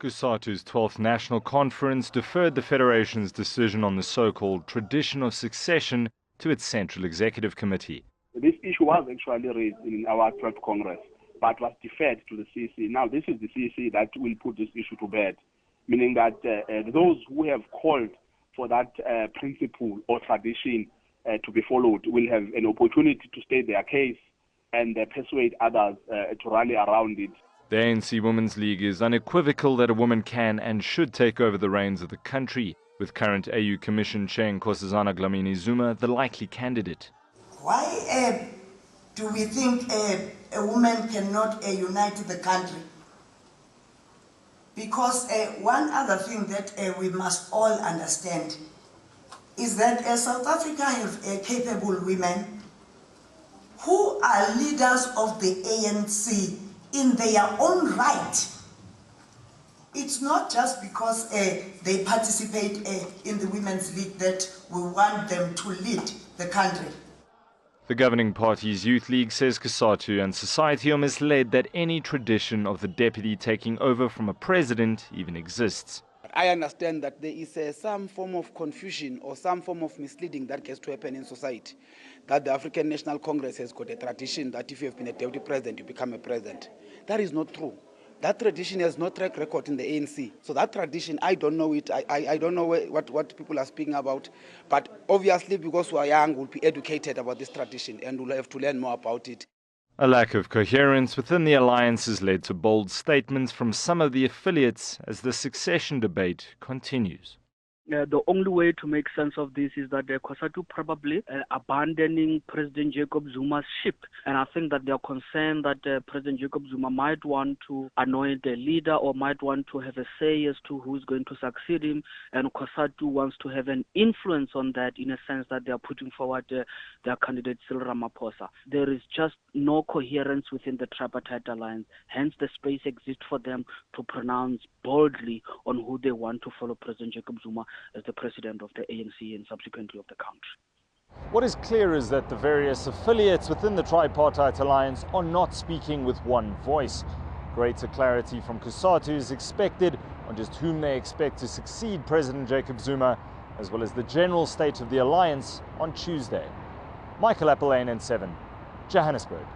Cosatu's 12th National Conference deferred the Federation's decision on the so-called tradition of succession to its Central Executive Committee. This issue was actually raised in our 12th Congress, but was deferred to the CEC. Now, this is the CEC that will put this issue to bed, meaning that those who have called for that principle or tradition to be followed will have an opportunity to state their case and persuade others to rally around it. The ANC Women's League is unequivocal that a woman can and should take over the reins of the country, with current AU Commission Chair Nkosazana Dlamini-Zuma the likely candidate. Why do we think a woman cannot unite the country? Because one other thing that we must all understand is that South Africa have capable women who are leaders of the ANC in their own right. It's not just because they participate in the Women's League that we want them to lead the country. The governing party's Youth League says Cosatu and society are misled that any tradition of the deputy taking over from a president even exists. I understand that there is some form of confusion or some form of misleading that gets to happen in society. That the African National Congress has got a tradition that if you have been a deputy president, you become a president. That is not true. That tradition has no track record in the ANC. So that tradition, I don't know it. I don't know what people are speaking about. But obviously, because we are young, we'll be educated about this tradition and we'll have to learn more about it. A lack of coherence within the alliance has led to bold statements from some of the affiliates as the succession debate continues. The only way to make sense of this is that Cosatu probably abandoning President Jacob Zuma's ship. And I think that they are concerned that President Jacob Zuma might want to anoint a leader or might want to have a say as to who's going to succeed him. And Cosatu wants to have an influence on that in a sense that they are putting forward their candidate Cyril Ramaphosa. There is just no coherence within the tripartite alliance. Hence, the space exists for them to pronounce boldly on who they want to follow President Jacob Zuma as the president of the ANC and subsequently of the country. What is clear is that the various affiliates within the tripartite alliance are not speaking with one voice. Greater clarity from Cosatu is expected on just whom they expect to succeed President Jacob Zuma, as well as the general state of the alliance on Tuesday. Michael Appel, ANC7, Johannesburg.